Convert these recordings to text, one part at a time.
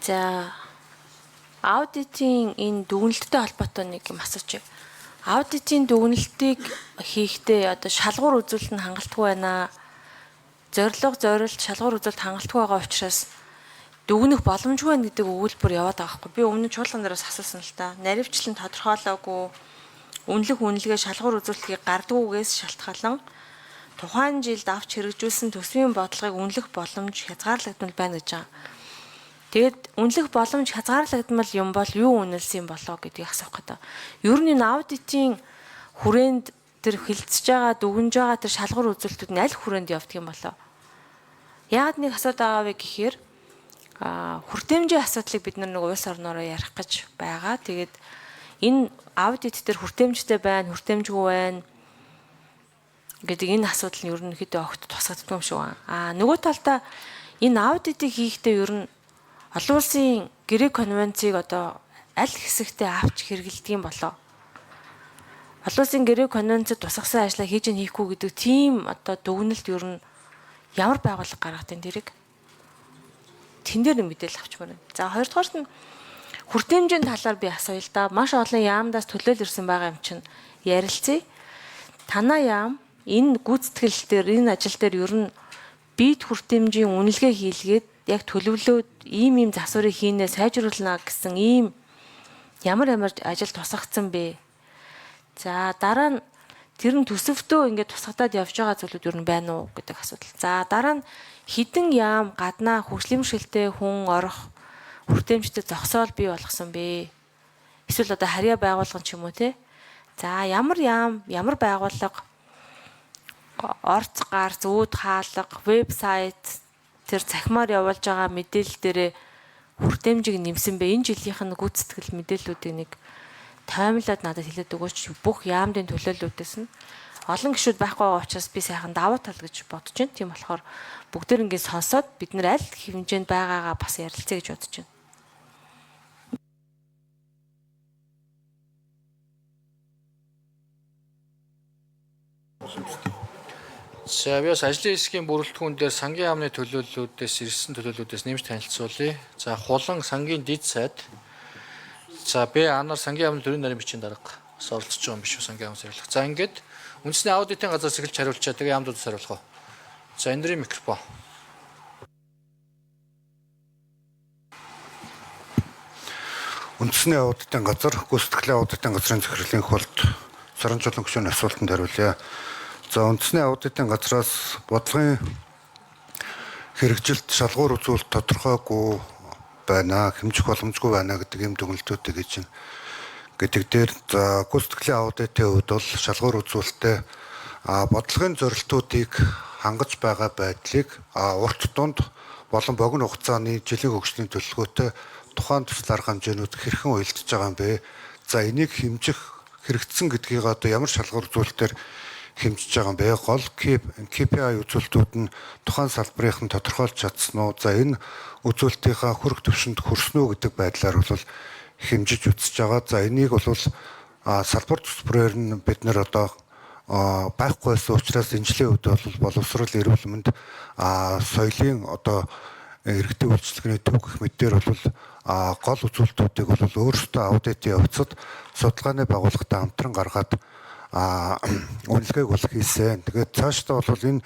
За аудитын энэ дүгнэлттэй холбоотой нэг юм асууж. Аудитын дүгнэлтийг хийхдээ одоо шалгуур үзүүлэлт нь хангалтгүй байна. Зорилго зориулт шалгуур үзүүлэлт хангалтгүй байгаа учраас дүгнэх боломжгүй байна гэдэг өгүүлбэр яваад байгаа хгүй. Би өмнө чуулган дээрээс асуусан л та. Наривчлан тодорхойлоогүй үнэлэх үнэлгээ шалгуур үзүүлэлтийг гардгүйгээс шалтгаалan тухайн жилд авч хэрэгжүүлсэн төсвийн бодлогыг үнэлэх боломж хязгаарлагдмал байна гэж байгаа. Тэгэд үнэлэх боломж хязгаарлагдмал юм бол юу үнэлсэн болоо гэдгийг асуух гэдэг. Ер нь аудитын хүрээнд тэр хилцэж байгаа дүгнж байгаа тэр шалгуур үзүүлэлтүүд нь аль хүрээнд явдаг юм болоо? Яагаад нэг асуудал байгаа вэ гэхээр хүртээмжийн асуудлыг бид нэг улс орнороо ярих гэж байгаа. Тэгээд энэ аудит дээр хүртээмжтэй байна, хүртээмжгүй байна гэдэг энэ асуудал нь ерөнхийдөө огт тусгагддаг юм шиг байна. Нөгөө талдаа энэ аудитыг хийхдээ ер нь олон улсын гэрээ конвенцийг одоо аль хэсэгтээ авч хэрэгэлдэг юм болоо. Олон улсын гэрээ конвенцид тусгасан ажлаа хийж хийхгүй гэдэг тийм одоо дүгнэлт ер нь ямар байгууллага гаргадаг тэрийг тэн дээр мэдээлэл авчмаар байна. За хоёрдугаарт нь хүртээмжийн талаар би асууя л да. Маш олон яамдаас төлөөл ирсэн байгаа юм чинь ярилцъя. Танаа яам энэ гүйцэтгэл дээр энэ ажил дээр ер нь бид хүртээмжийн үнэлгээ хийлгээд яг төлөвлөөд ийм засварыг хийнэ сайжруулна гэсэн ийм ямар ажил тусгагдсан бэ? За дараа нь тэр нь төсөвтөө ингээд тусгадаад явж байгаа зүйлүүд ер нь байна уу гэдэг асуудал. За дараа нь хідэн яам гаднаа хөгжлөмшөлтэй хүн орох хүртээмжтэй зогсоол бий болгосон бэ? Эсвэл одоо харьяа байгуулгын ч юм уу те? За ямар яам, ямар байгууллага орц гар, зүүд хаалга, вебсайт тэр цахимаар явуулж байгаа мэдээлэл дээрээ хүртээмжийг нэмсэн бэ? Энэ жилийнх нь гүйцэтгэл мэдээллүүдийг нэг таймлаад надад хэлээд өгөөч. Бүх яамдын төлөөллүүдээс нь олон гишүүд байхгүй байгаа учраас би сайхан давуу тал гэж бодож байна. Тийм болохоор бүгдээр ингээд сонсоод бид нар аль хэмжээнд байгаагаа бас ярилцъя гэж бодож байна. За би бас ажлын хэсгийн бүрэлдэхүүн дээр сангийн яамны төлөөллүүдээс ирсэн төлөөллүүдээс нэмж танилцуулъя. За хулан сангийн дид сайд. За би анаар сангийн яамны төрийн нарийн бичгийн дарга оролцож байгаа юм биш үү сангийн яам зэрлэх. За ингээд үндэсний аудитын газраас эхэлж хариулчаа. Тэгээ яамдуудаас хариулах уу. За эндрийн микрофон. Үндэсний аудитын газар, гүйцэтгэлийн аудитын газрын захирлын хөлт Саранчуулан гишүүний асуултанд хариулъя. За үндэсний аудитын газраас бодлогын хэрэгжилт шалгуур үзүүлэлт тодорхойгүй байна, хэмжих боломжгүй байна гэдэг юм дүгнэлтүүдийг хийж байна. Гэдэг дээр за гүйцэтгэлийн аудитын хувьд бол шалгуур үзүүлэлтээ бодлогын зорилтуудыг хангаж байгаа байдлыг урт тунд болон богино хугацааны жилийн хөгжлийн төлөвлөгөөтэй тухайн төсөл арга хэмжээнүүд хэрхэн уялдаж байгаа юм бэ? За энийг хэмжих хэрэгцсэн гэдгийг одоо ямар шалгуур үзүүлэлтээр хэмжиж байгаа юм бэ? Гол KPI үзүүлэлтүүд нь тухайн салбарынхан тодорхойлж чадсан уу? За энэ үзүүлэлтийнхаа хүрэх түвшинд хүрсэн үү гэдэг байдлаар бол хэмжиж үзэж байгаа. За энийг бол салбар төсвөрөөр нь бид нэр одоо байхгүй байсан учраас энэ жилийн үед бол боловсрол эрүүл мэнд соёлын одоо иргэдийн үйлчлэгээний төв гэх мэтээр бол гол үзүүлэлтүүдийг бол өөрсдөө аудитын явцад судалгааны байгууллагатай хамтран гаргаад үнэлгээг бол хийсэн. Тэгээд цаашдаа бол энэ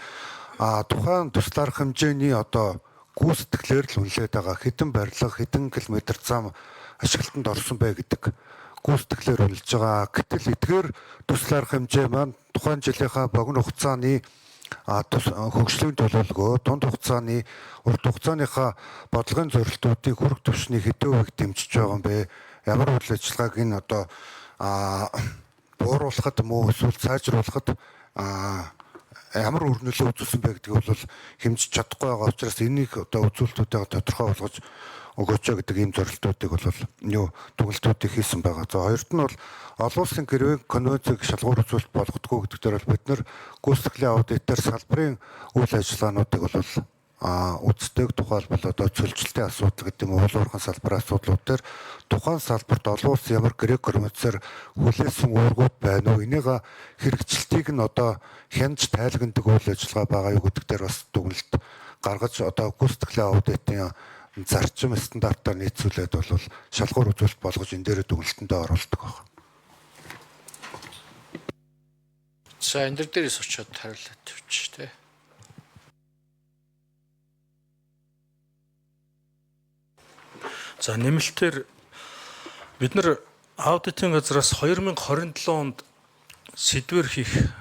тухайн тусал арга хэмжээний одоо гүйцэтгэлээр л үнэлээд байгаа хэдэн барилга, хэдэн километр зам ашиглалтанд орсон бэ гэдэг гүйцэтгэлээр үнэлж байгаа. Гэтэл эдгээр тусал арга хэмжээ маань тухайн жилийнхаа богино хугацааны хөгжлийн төлөвлөгөө, тунд хугацааны, урт хугацааныхаа бодлогын зорилтуудыг хүрэх түвшний хэдэн хувийг дэмжиж байгаа юм бэ? Ямар үйл ажиллагааг энэ одоо бууруулахад мөн эсвэл сайжруулахад ямар үр нөлөө үзүүлсэн бэ гэдгийг бол хэмжиж чадахгүй байгаа учраас энийг одоо үзүүлэлтүүдээ тодорхой болгож өгөөч гэдэг ийм зорилтуудыг бол дүгнэлтүүдийг хийсэн байгаа. За хоёрт нь бол олон улсын гэрээ конвенцийг шалгуур үзүүлэлт болгодгүй гэдэг дээр бол бид нар гүйцэтгэлийн аудитээр салбарын үйл ажиллагаануудыг бол үздэг. Тухайлбал одоо цөлжилтийн асуудал гэдэг юм уу, уурхан салбарын асуудлууд дээр тухайн салбарт олон улс ямар гэрээ конвенцээр хүлээсэн үүргүүд байна уу? Энийг хэрэгжилтийг нь одоо хянж тайлагнадаг үйл ажиллагаа байгаа юу гэдэг дээр бас дүгнэлт гаргаж одоо гүйцэтгэлийн аудитын зарчим стандартаар нийцүүлээд бол шалгуур үзүүлэлт болгож энэ дээр дүгнэлтэндээ оруулдаг байна. За энэ дээрээс очиод хариулаад явчих тий. За нэмэлтээр бид нар аудитын газраас 2027 онд сэдвэр хийх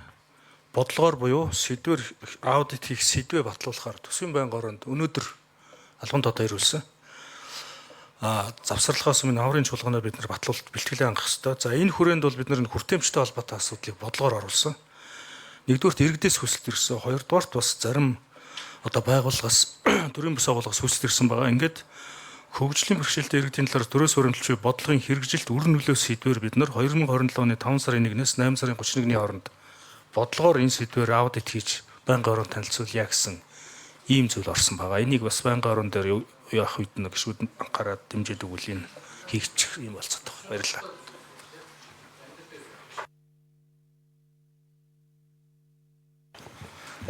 бодлогоор буюу сэдвэр аудит хийх сэдвээ батлуулахаар төсвийн байнгын оронд өнөөдөр албан тоо ирүүлсэн. Завсарлахаас өмнө аврын чуулганаар бид нар батлуулалт бэлтгэлээ хангах ёстой. За энэ хүрээнд бол бид нар хүртээмжтэй холбоотой асуудлыг бодлогоор оруулсан. Нэгдүгürt иргэдээс хүсэлт ирсэн, хоёрдугаарт бас зарим одоо байгууллагаас төрийн бас байгууллагаас хүсэлт ирсэн байгаа. Ингээд хөгжлийн бэрхшээлтэй иргэдийн талаар төрөөс өрөмтлөж буй бодлогын хэрэгжилт үр нөлөө сэдвээр бид нар 2027 оны 5 сарын 1-ээс 8 сарын 31-ний хооронд бодлогоор энэ сэдвээр аудит хийж байнгын орон танилцуулъя гэсэн ийм зүйл орсон байгаа. Энийг бас байнгын орон дээр явах үед нэг гişүүд анхаарал дэмжиж өгвөл энэ хийчих юм болцоод байна. Баярлалаа.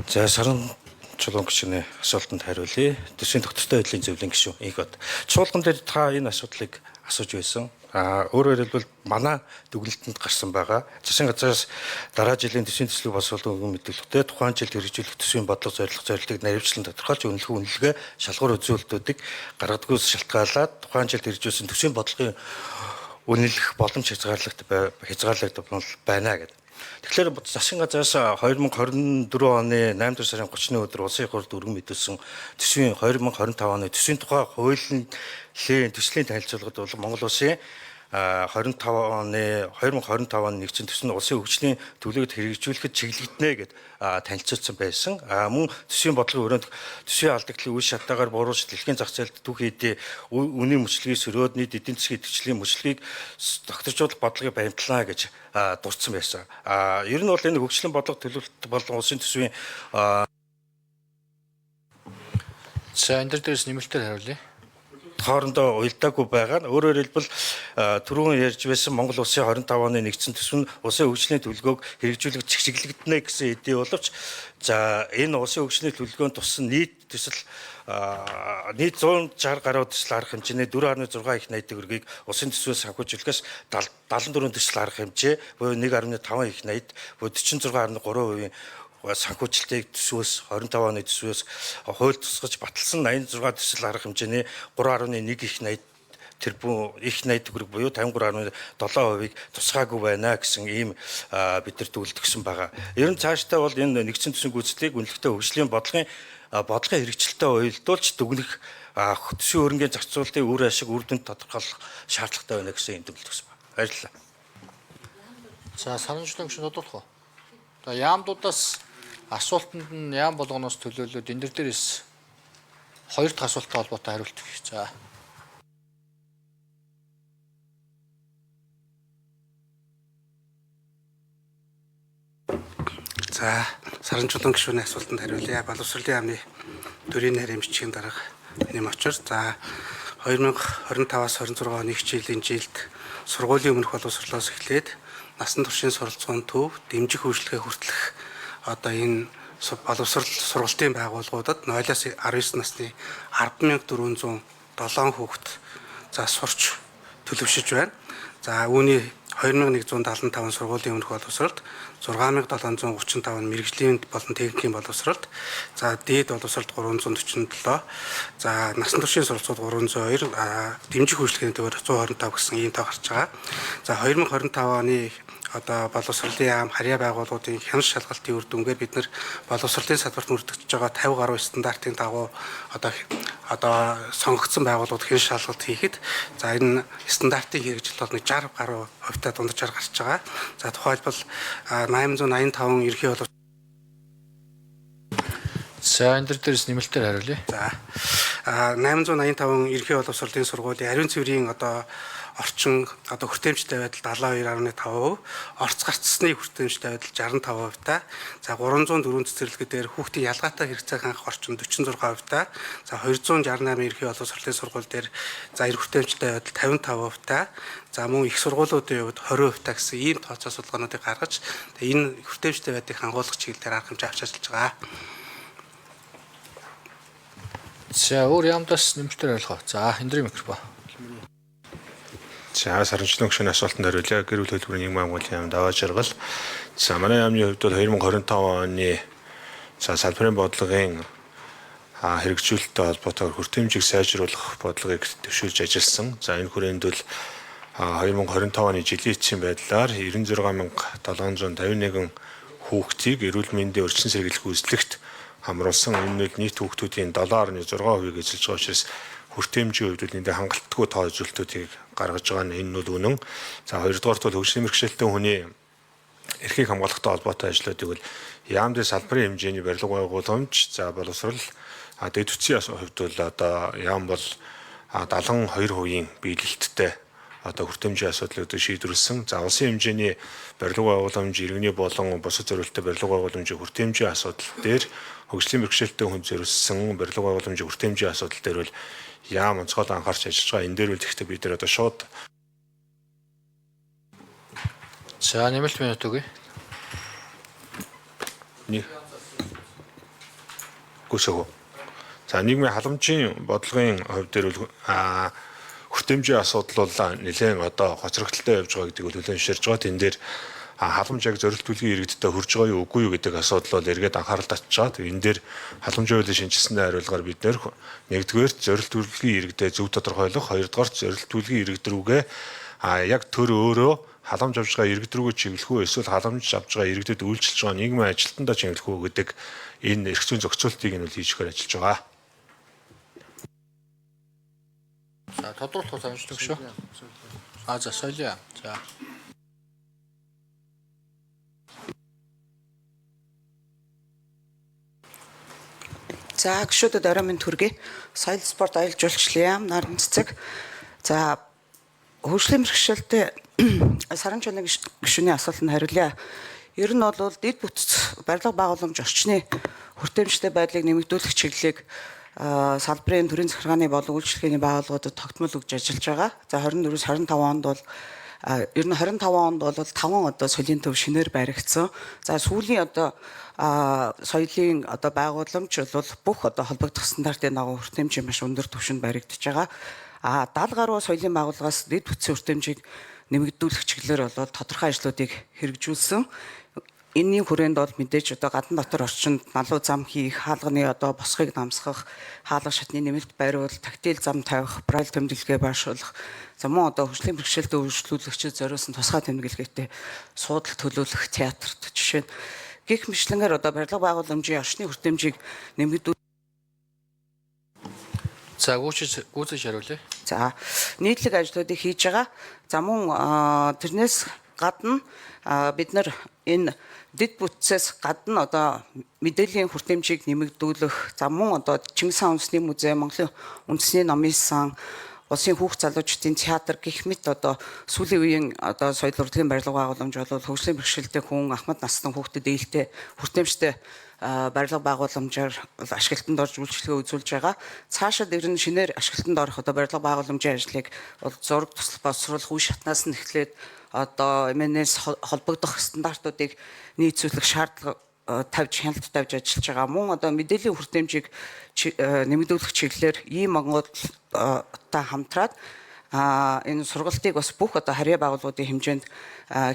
За саран чулуун гишүүний асуултанд хариулъя. Төсвийн тогтвортой байдлын зөвлөлийн гишүүн Игот. Чуулган дээр та энэ асуудлыг асууж байсан. Өөрөөр хэлбэл манай дүгнэлтэнд гарсан байгаа. Засгийн газраас дараа жилийн төсвийн төслийг боловсруулах мэдээлэлтэй тухайн жилд хэрэгжүүлэх төсвийн бодлого зорилгыг наривчлан тодорхойлж үнэлгээ шалгуур үзүүлэлтүүдийг гаргадаггүйс шалтгаалаад тухайн жилд хэрэгжүүлсэн төсвийн бодлогын үнэлэх боломж хязгаарлагдсан байна гэдэг. Тэгэхээр засгийн газраас 2024 оны 8 сарын 30-ны өдөр улсын их хурлд өргөн мэдүүлсэн төсвийн 2025 оны төсвийн тухай хуулийн төслийн танилцуулгад бол Монгол улсын 2025 оны нэгдсэн төсөнд улсын хөгжлийн төлөвлөгөөд хэрэгжүүлэхэд чиглэгдэнэ гэд танилцуулсан байсан. Мөн төсвийн бодлогын өрөөнд төсвийн алдагдлын үе шатаагаар бууруулж дэлхийн зах зээлд түүх хэдийн үнийн мөчлөгийг сөрөөд нийт эдийн засгийн идэвхжлийн мөчлөгийг тогтворжуулах бодлогыг баримтлана гэж дурдсан байсан. Ер нь бол энэ хөгжлийн бодлого төлөвлөлт болон улсын төсвийн За энэ дээрээс нэмэлтээр хариулъя. хоорондоо уялдаагүй байгаа. Өөрөөр хэлбэл түрүүн ярьж байсан Монгол улсын 25 оны нэгдсэн төсөв нь улсын хөгжлийн төлөвлөгөөг хэрэгжүүлэх чиглэгдэнэ гэсэн хэдий боловч за энэ улсын хөгжлийн төлөвлөгөөнд туссан нийт төсөл нийт 160 гаруй төсөл арга хэмжээний 4.6 их найддаг өргийг улсын төсвөөс санхүүжүүлэхээс 74 төсөл арга хэмжээ буюу 1.5 их найд буюу 46.3% санхүүжилтийг төсвөөс 25 оны төсвөөс хууль тусгаж баталсан 86 төсөл арга хэмжээний 3.1 их найд тэр их найд төгрөг буюу 53.7%-ийг тусгаагүй байна гэсэн ийм бид нар төвлөдгсөн байгаа. Ер нь цаашдаа бол энэ нэгдсэн төсвийн гүйцэтгэлийг үнэлэхдээ хөгжлийн бодлогын хэрэгжилттэй уялдуулж дүгнэх төсвийн хөрөнгөний зохицуулалтын үр ашиг үр дүнд тодорхойлох шаардлагатай байна гэсэн юм төвлөдгсөн байна. Баярлалаа. За саран чулуун гишүүн тодорхой. За яамдуудаас асуултанд нь яам болгоноос төлөөлөөд энэ дээрээс хоёр дахь асуулттай холбоотой хариулт өгье. За. За саран чулуун гишүүний асуултанд хариулъя. Боловсролын яамны төрийн нарийн бичгийн дарга нэм очир. За 2025-аас 26 оны хичээлийн жилд сургуулийн өмнөх боловсролоос эхлээд насан туршийн суралцсан төв дэмжих үйлчлэгээ хүртэлх одоо энэ боловсрол сургалтын байгууллагуудад 0-аас 19 насны 10,407 хүүхэд за сурч төлөвшөж байна. За үүний 2175 сургуулийн өмнөх боловсролд 6735 мэрэгжлийн болон техникийн боловсролд за дээд боловсролд 347 за насан туршийн суралцууд 302 дэмжих үйлчлэгээний төвөөр 125 гэсэн ийм тоо гарч байгаа. За 2025 оны одоо боловсролын яам харьяа байгууллагуудын хяналт шалгалтын үр дүнгээр бид нар боловсролын салбарт мөрдөгдөж байгаа 50 гаруй стандартын дагуу одоо сонгогдсон байгууллагууд хяналт шалгалт хийхэд за энэ стандартын хэрэгжилт бол 60 гаруй хувьтай дунджаар гарч байгаа. За тухайлбал 885 ерхий боловсрол. За энэ дээрээс нэмэлтээр хариулъя. За 885 ерхий боловсролын сургуулийн ариун цэврийн одоо орчин одоо хүртээмжтэй байдал 72.5%, орц гарцсны хүртээмжтэй байдал 65% та. За 304 цэцэрлэгдээр хүүхдийн ялгаатай хэрэгцээг хангах орчин 46% та. За 268 ерхий боловсролын сургууль дээр за эрх хүртээмжтэй байдал 55% та. За мөн их сургуулиудын хувьд 20% та гэсэн ийм тооцоо судалгаануудыг гаргаж энэ хүртээмжтэй байдлыг хангуулах чиглэлээр арга хэмжээ авч ажиллаж байгаа. За өөр яамдаас нэмэлтээр ойлгоо. За эндрийн микрофон. За сарамжлын гүшүүний асуултанд хариулъя. Гэр бүл хөтөлбөрийн нийгмийн хамгааллын яамд аваа жаргал. За манай яамны хувьд бол 2025 оны салбарын бодлогын хэрэгжүүлэлттэй холбоотойгоор хүртээмжийг сайжруулах бодлогыг төвшүүлж ажилласан. За энэ хүрээнд бол 2025 оны жилийн эцсийн байдлаар 96751 хүүхдийг эрүүл мэндийн өрчин сэргийлэх үйлчлэгт хамруулсан. Энэ нь нийт хүүхдүүдийн 7.6% эзэлж байгаа учраас хүртээмжийн хувьд бол эндээ хангалтгүй тоо үзүүлэлтүүдийг гаргаж байгаа нь энэ нь үнэн. За хоёрдугаарт бол хөгжлийн мэргэжилтийн хүний эрхийг хамгаалахтай холбоотой ажлуудыг бол яамдын салбарын хэмжээний барилга байгууламж за боловсрол дэд үтсийн хувьд бол одоо яам бол 72% биелэлттэй одоо хүртээмжийн асуудлуудыг шийдвэрлсэн. За улсын хэмжээний барилга байгууламж, иргэний болон бусад зориулалттай барилга байгууламжийн хүртээмжийн асуудал дээр хөгжлийн мэргэжилтийн хүн зориулсан барилга байгууламжийн хүртээмжийн асуудал дээр бол яам онцгой анхаарч ажиллаж байгаа. Энэ дээр бол ихтэй бид нар одоо шууд За нэмэлт минут өгье. Гүшээгөө. За нийгмийн халамжийн бодлогын хувьд дээр бол хүртээмжийн асуудал бол нэлээд одоо хоцрогдолтой явж байгаа гэдгийг хүлээн зөвшөөрж байгаа. Тэн дээр халамж яг зорилт түлхгийн иргэдтэй хүрж байгаа юу үгүй юу гэдэг асуудал бол эргээд анхаарал татж байгаа. Энэ дээр халамжийн хуулийн шинжилсэний хариулгаар бид нэр нэгдүгээр зорилт түлхгийн иргэдээ зөв тодорхойлох, хоёрдугаар зорилт түлхгийн иргэд рүүгээ яг төр өөрөө халамж авж байгаа иргэд рүүгээ чиглэх үү эсвэл халамж авж байгаа иргэдэд үйлчилж байгаа нийгмийн ажилтнаа чиглэх үү гэдэг энэ эрх зүйн зохицуултыг нь хийхээр ажиллаж байгаа. За тодруулах санамжлаг шүү. За соёлын. За. За гүшүүдэд орой минь төргий. Соёл спорт аялал жуулчлалын яам наран цэцэг. За хөгжлийн мэргэжилтэд саран чоног гишүүний асуултанд хариулъя. Ер нь бол дэд бүтц барилга байгууламж орчны хүртээмжтэй байдлыг нэмэгдүүлэх чиглэлийг салбарын төрийн захиргааны болон үйлчлэгээний байгууллагуудад тогтмол өгж ажиллаж байгаа. За 24-с 25 онд бол ер нь 25 онд бол 5 одоо соёлын төв шинээр баригдсан. За сүүлийн одоо соёлын одоо байгууламж бол бүх одоо холбогдох стандартын дагуу хүртээмжийн маш өндөр түвшинд баригдаж байгаа. 70 гаруй соёлын байгууллагаас дэд бүтцийн хүртээмжийг нэмэгдүүлэх чиглэлээр бол тодорхой ажлуудыг хэрэгжүүлсэн. Энэний хүрээнд бол мэдээж одоо гадна дотор орчинд налуу зам хийх, хаалганы одоо босхыг намсгах, хаалга шатны нэмэлт бариул, тактил зам тавих, braille тэмдэглэгээ байршуулах, за мөн одоо хөгжлийн бэрхшээлтэй үйлчлүүлэгчид зориулсан тусгай тэмдэглэгээтэй суудал төлөвлөх театрт жишээ нь гих мэтлэнгээр одоо барилга байгууламжийн орчны хүртээмжийг нэмэгдүүлэх. За гүйцэж хариулъя. За нийтлэг ажлуудыг хийж байгаа. За мөн тэрнээс гадна бид нар энэ дэд бүтцээс гадна одоо мэдээллийн хүртээмжийг нэмэгдүүлэх, за мөн одоо Чингис хаан үндэсний музей, Монголын үндэсний номын сан, улсын хүүхд залуучдын театр гэх мэт одоо сүүлийн үеийн одоо соёл урлагийн барилга байгууламж бол хөгжлийн бэрхшээлтэй хүн, ахмад насны хүүхдэд ээлтэй хүртээмжтэй барилга байгууламжаар ашиглалтанд орж үйлчлэгээ үзүүлж байгаа. Цаашид ирнэ шинээр ашиглалтанд орох одоо барилга байгууламжийн ажлыг бол зураг туслах боловсруулах үе шатнаас нь эхлээд одоо МНС холбогдох стандартуудыг нийцүүлэх шаардлага хяналт тавьж ажиллаж байгаа. Мөн одоо мэдээллийн хүртээмжийг нэмэгдүүлэх чиглэлээр ийм Монголтай хамтраад энэ сургалтыг бас бүх одоо харьяа байгууллагуудын хэмжээнд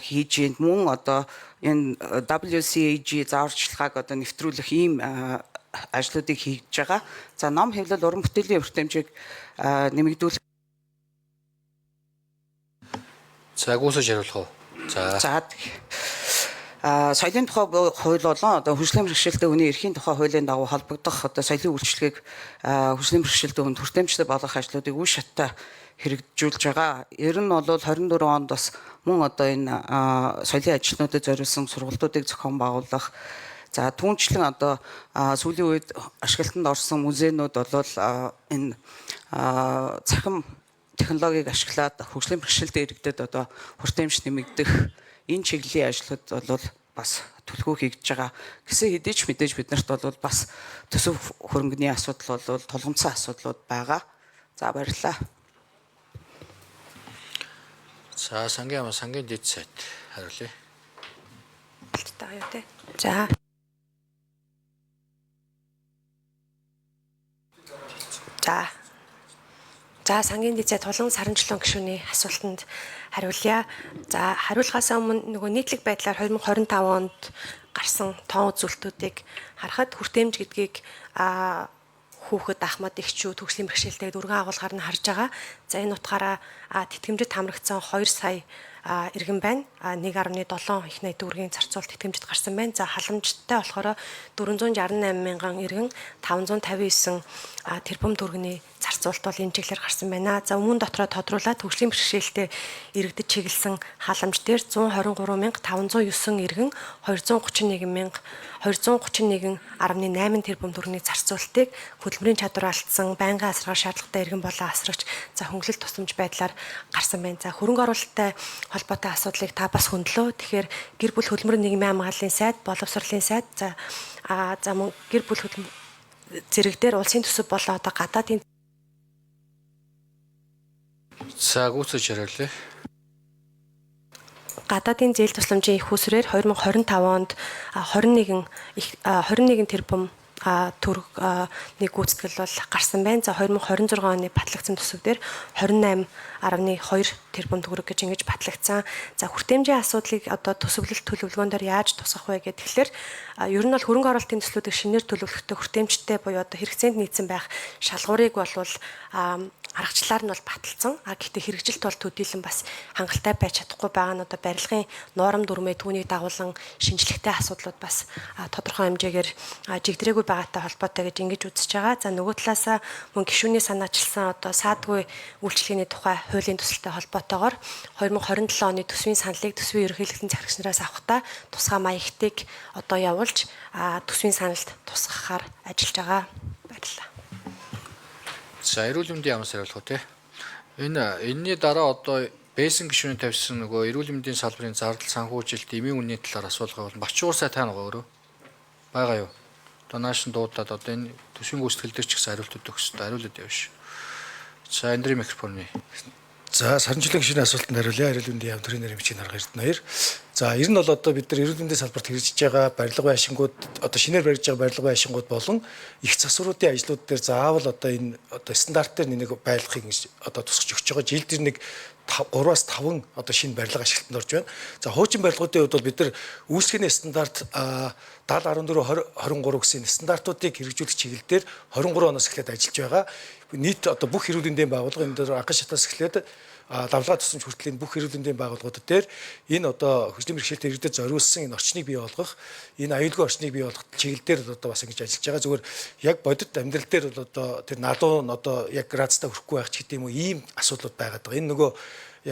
хийж ийнд мөн одоо энэ WCAG зааварчилгааг одоо нэвтрүүлэх ийм ажлуудыг хийж байгаа. За ном хэвлэл уран бүтээлийн хүртээмжийг нэмэгдүүлэх. За гүйцэж хариулах уу. За. Соёлын тухай хууль болон одоо хөгжлийн бэрхшээлтэй хүний эрхийн тухай хуулийн дагуу холбогдох одоо соёлын үйлчлэгийг хөгжлийн бэрхшээлтэй хүнд хүртээмжтэй болгох ажлуудыг үе шаттай хэрэгжүүлж байгаа. Ер нь бол 24 онд бас мөн одоо энэ соёлын ажилтнуудад зориулсан сургалтуудыг зохион байгуулах. За түүнчлэн одоо сүүлийн үед ашиглалтанд орсон музейнүүд бол энэ цахим технологиг ашиглаад хөгжлийн бэрхшээлтэй иргэдэд одоо хүртээмж нэмэгдэх энэ чиглэлийн ажлууд бол бас төлхөө хийж байгаа. Гэсэн хэдий ч мэдээж биднэрт бол бас төсөв хөрөнгөний асуудал бол тулгымцсан асуудлууд байгаа. За баярлалаа. За сангийн дэд сайд хариулъя. Таа юу те. За. За сангийн дэцээ тулан саранчлон гишүүний асуултанд хариулъя. За хариулахаас өмнө нөгөө нийтлэг байдлаар 2025 онд гарсан тоон үзүүлэлтүүдийг харахад хүртээмж гэдгийг хүүхэд ахмад эхчүүд төгслийн бэрхшээлтэй дөрвөн агуулгаар нь харж байгаа. За энэ утгаараа тэтгэмжид хамрагдсан 2 сая иргэн байна. 1.7 их найт төгрөгийн зарцуулалт тэтгэмжид гарсан байна. За халамжтай болохоор 468 мянган иргэн 559 тэрбум төгрөгийн зарцуулалт бол энэ чиглэлээр гарсан байна. За өмнө дотроо тодруулаад төгслийн бэрхшээлтэй иргэдэд чиглэсэн халамж дээр 123,509 иргэн 231,8 тэрбум төгрөгийн зарцуулалтыг хөдөлмөрийн чадвар алдсан, байнгын асаргаар шаардлагатай иргэн болон асрагч за хөнгөлөлт тусламж байдлаар гарсан байна. За хөрөнгө оруулалттай холбоотой асуудлыг та бас хөндлөө. Тэгэхээр гэр бүл хөдөлмөрийн нийгмийн хамгааллын сайд, боловсролын сайд, за мөн гэр бүл хөдөлмөр зэрэг дээр улсын төсөв болоо одоо гадаадын За гүйцэж хариулъя. гадаадын зээл тусламжийн их усрээр 2025 онд 21 тэрбум төгрөг нэг гүйцэтгэл бол гарсан байна. За 2026 оны батлагдсан төсөв дээр 28.2 тэрбум төгрөг гэж ингэж батлагдсан. За хүртээмжийн асуудлыг одоо төсөвлөлт төлөвлөгөөнөөр яаж тусгах вэ гэхээр ер нь бол хөрөнгө оруулалтын төслүүдийг шинээр төлөвлөхдөө хүртээмжтэй буюу одоо хэрэгцээнд нийцсэн байх шалгуурыг болвол аргачлаар нь бол баталсан. Гэхдээ хэрэгжилт бол төдийлөн бас хангалттай байж чадахгүй байгаа нь одоо барилгын норм дүрмээ түүнийг дагуулan шинжлэхтэй асуудлууд бас тодорхой хэмжээгээр жигдрээгүй байгаатай холбоотой гэж ингэж үзэж байгаа. За нөгөө талаасаа мөн гишүүний санаачилсан одоо саадгүй үйлчлэгээний тухай хуулийн төсөлтэй холбоотойгоор 2027 оны төсвийн саналыг төсвийн ерөнхийлөгчдийн захирагч нараас авахдаа тусгай маягтыг одоо явуулж төсвийн саналд тусгахаар ажиллаж байгаа. Баярлалаа. За эрүүл мэндийн яамс хариулах уу те. Энэний дараа одоо Бэйсэн гишүүний тавьсан нөгөө эрүүл мэндийн салбарын зардал санхүүжилт эмийн үнийн талаар асуулга бол Бачуур сай та нөгөө өөрөө байгаа юу? Одоо нааш дуудлаад одоо энэ төсвийн гүйцэтгэл дээр ч гэсэн хариулт өгөх хэрэгтэй хариулаад явш. За эндрийн микрофоны. За саранчлын гишүүний асуултанд хариулъя. Эрүүл мэндийн яам төрийн нэрийн бичгийн арга эрдэнэ 2. За ер нь бол одоо бид нар эрүүл мэндийн салбарт хэрэгжиж байгаа барилга байшингууд одоо шинээр барьж байгаа барилга байшингууд болон их засваруудын ажлууд дээр заавал одоо энэ одоо стандарт дээр нэг байлгахыг одоо тусгаж өгч байгаа. Жилд нэг 3-аас 5 одоо шинэ барилга ашиглалтанд орж байна. За хуучин барилгуудын хувьд бол бид нар үүсгэний стандарт 7014-23 гэсэн стандартуудыг хэрэгжүүлэх чиглэлээр 23 оноос эхлээд ажиллаж байгаа. Нийт одоо бүх эрүүл мэндийн байгууллага энэ дээр анхан шатаас эхлээд давлгаа тусламж хүртэл энэ бүх эрүүл мэндийн байгууллагууд дээр энэ одоо хөгжлийн бэрхшээлтэй иргэдэд зориулсан энэ орчныг бий болгох, энэ аюулгүй орчныг бий болгох чиглэлээр одоо бас ингэж ажиллаж байгаа. Зүгээр яг бодит амьдрал дээр бол одоо тэр налуу нь одоо яг градустай хүрэхгүй байх ч гэдэг юм уу ийм асуудлууд байгаад байгаа. Энэ нөгөө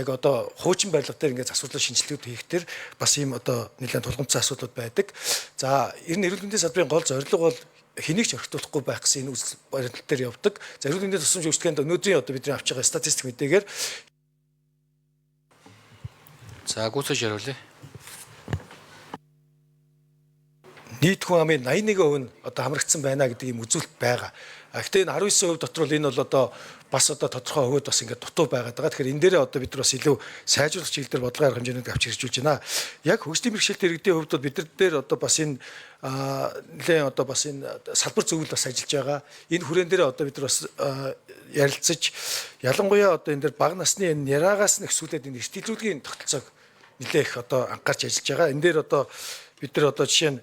яг одоо хуучин барилга дээр ингээд асуудлын шинжилгэүүд хийхдээ бас ийм одоо нэлээд тулгымцсан асуудлууд байдаг. За ер нь эрүүл мэндийн салбарын гол зорилго бол хэнийг ч орхитуулахгүй байх гэсэн энэ үзэл баримтлал дээр явдаг. За эрүүл мэндийн тусламж үйлчилгээнд өнөөдрийн одоо бидний авч байгаа статистик мэдээгээр За гүйцэж хариулъя. нийт хүн амын 81% нь одоо хамрагдсан байна гэдэг ийм үзүүлэлт байгаа. Гэхдээ энэ 19% дотор бол энэ бол одоо бас одоо тодорхой хувьд бас ингээд дутуу байгаад байгаа. Тэгэхээр энэ дээрээ одоо бид нар бас илүү сайжруулах чиглэлээр бодлого арга хэмжээнийг авч хэрэгжүүлж байна. Яг хөгжлийн бэрхшээлтэй иргэдийн хувьд бол бид нар дээр одоо бас энэ нэлээд одоо бас энэ салбар зөвлөл бас ажиллаж байгаа. Энэ хүрээн дээрээ одоо бид нар бас ярилцаж ялангуяа одоо энэ дээр бага насны энэ яраагаас нь эхсүүлээд энэ эртэлрүүлгийн тогтолцоог нэлээд их одоо анхаарч ажиллаж байгаа. Энэ дээр одоо бид нар одоо жишээ нь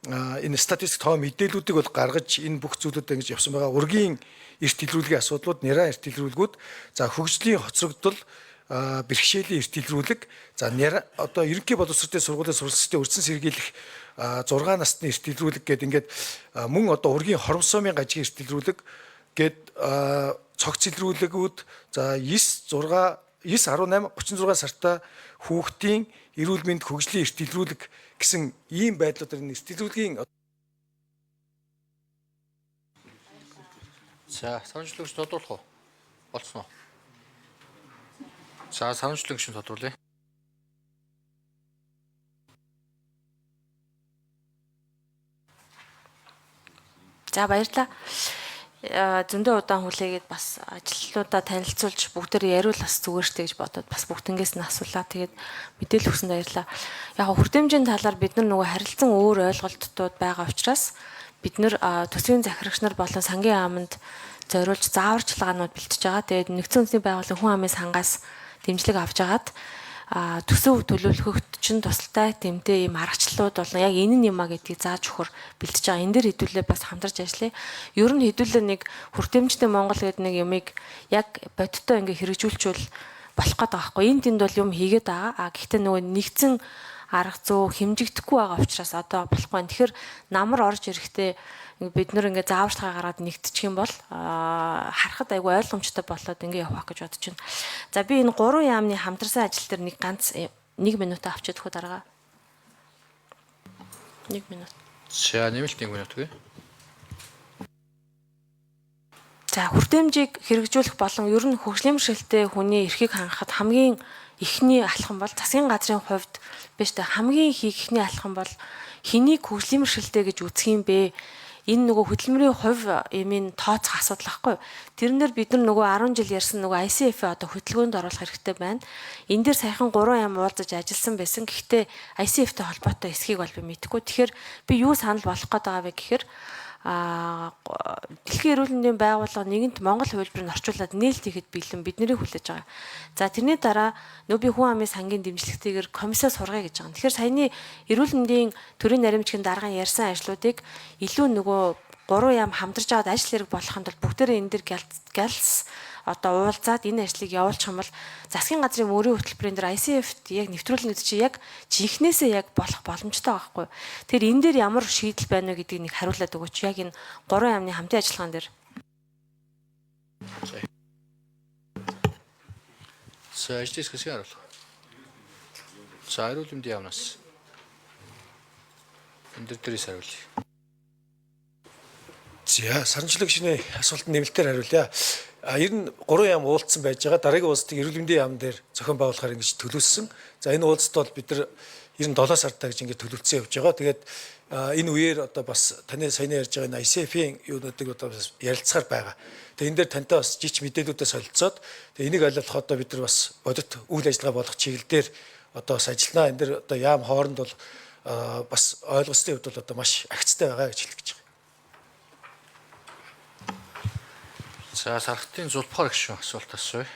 энэ статистик тоо мэдээллүүдийг бол гаргаж энэ бүх зүйлүүдэд ингэж явсан байгаа. Ургийн эрт илрүүлгийн асуудлууд, няраа эрт илрүүлгүүд, за хөгжлийн хоцрогдол, бэрхшээлийн эрт илрүүлэг, за одоо ерөнхий боловсролын сургуулийн суралцлагчдын өрсөн сэргийлэх 6 насны эрт илрүүлэг гэдэг ингээд мөн одоо ургийн хоромсоомын гажиг эрт илрүүлэг гээд цогц илрүүлэгүүд, за 9, 18, 36 сартаа хүүхдийн эрүүл мэнд хөгжлийн эрт илрүүлэг гэсэн ийм байдлуудаар энэ эрт илрүүлгийн За санамжлагч тодруулах уу? Болцсон уу? За санамжлагч тодруулъя. За баярлалаа. Зөндөө удаан хүлээгээд бас ажилтнуудаа танилцуулж бүгдээр яриул бас зүгээр штэ гэж бодоод бас бүгднгээс нь асуулаа. Тэгээд мэдээлэл өгсөнд баярлалаа. Яг хүртээмжийн талаар бид нар нөгөө харилцан өөр ойлголтууд байгаа учраас бид нар төсвийн захирагч нар болон сангийн яамд зориулж зааварчилгаанууд бэлтэж байгаа. Тэгээд нэгдсэн үндэсний байгууллагын хүн амын сангаас дэмжлэг авч агаад төсөв төлөвлөхөд чинь тусалтай тэмдэг ийм аргачлалууд бол яг энэ нь юм а гэдгийг зааж өгөхөр бэлтэж байгаа. Энэ дэр хэдүүлээ бас хамтарч ажиллая. Ер нь хэдүүлээ нэг хүртээмжтэй Монгол гэдэг нэг юмыг яг бодиттой ингээ хэрэгжүүлчихвэл болох гэдэг байгаа байхгүй. Энд тэнд бол юм хийгээд байгаа. Гэхдээ нөгөө нэгдсэн арга зүй хэмжигдэхгүй байгаа учраас одоо болохгүй. Тэгэхээр намар орж ирэхдээ бид нар ингээ зааварчилгаа гаргаад нэгтчих юм бол харахад айгүй ойлгомжтой болоод ингээ явах гэж бодож байна. За би энэ 3 яамны хамтарсан ажил дээр нэг ганц 1 минут авчиж өгөх дараагаа. 1 минут. За нэмэлт 1 минут үгүй. За хүртээмжийг хэрэгжүүлэх болон ер нь хөгжлийн бэрхшээлтэй хүний эрхийг хангахад хамгийн ихний алхам бол засгийн газрын хувьд биш үү хамгийн ихний алхам бол хэнийг хөгжлийн бэрхшээлтэй гэж үзэх юм бэ? Энэ нөгөө хөдөлмөрийн хувь юмын тооцох асуудал байхгүй. Тэрнээр бид нар нөгөө 10 жил ярьсан нөгөө ICF-ийг одоо хөтөлбөрөнд оруулах хэрэгтэй байна. Энэ дээр саяхан 3 яам уулзаж ажилласан байсан. Гэхдээ ICF-тэй холбоотой эсхийг бол би мэдэхгүй. Тэгэхээр би юу санал болох гээд байгаа вэ гэхээр Дэлхийн эрүүл мэндийн байгууллага нэгэнт Монгол хувилбарыг орчуулад нээлт хийхэд бэлэн биднийг хүлээж байгаа. За тэрний дараа нөө би хүн амын сангийн дэмжлэгтэйгээр комиссаа сургая гэж байгаа. Тэгэхээр саяны эрүүл мэндийн төрийн наримчгийн дарган ярьсан ажлуудыг илүү нөгөө 3 яам хамтарч аваад ажил хэрэг болохын тулд бүгдээрээ энэ дэр галс одоо уулзаад энэ ажлыг явуулчих юм бол засгийн газрын мөрийн хөтөлбөрийн дээр ICF-т яг нэвтрүүлэн гэдэг чинь яг жинхнээсээ яг болох боломжтой байхгүй. Тэгэхээр энэ дээр ямар шийдэл байна вэ гэдгийг нэг хариулаад өгөөч. Яг энэ 3 яамны хамтын ажиллагаан дээр. За ажлын хэсгийг харуулах. За эрүүл мэндийн яамнаас. Энэ дээрээс хариулъя. За саранчлаг шинэ асуултанд нэмэлтээр хариулъя. Ер нь 3 яам уулзсан байж байгаа. Дараагийн уулзалтыг эрүүл мэндийн яам дээр зохион байгуулахаар ингэж төлөвлөсөн. За энэ уулзалт бол бид нар ер нь 7 сартаа гэж ингэж төлөвлөсөн явж байгаа. Тэгээд энэ үеэр одоо бас таны саяны ярьж байгаа энэ ICF-ийн юунуудыг одоо ярилцахаар байгаа. Тэгээд энэ дээр тантай бас жич мэдээлүүдээ солилцоод тэгээд энийг ойлгох одоо бид нар бас бодит үйл ажиллагаа болох чиглэлээр одоо бас ажилланаа. Энэ дээр одоо яам хооронд бол бас ойлголцны хувьд бол одоо маш агцтай байгаа гэж хэлэх гэж байна. За сархтын зулбахаар гişүн асуулт асууя.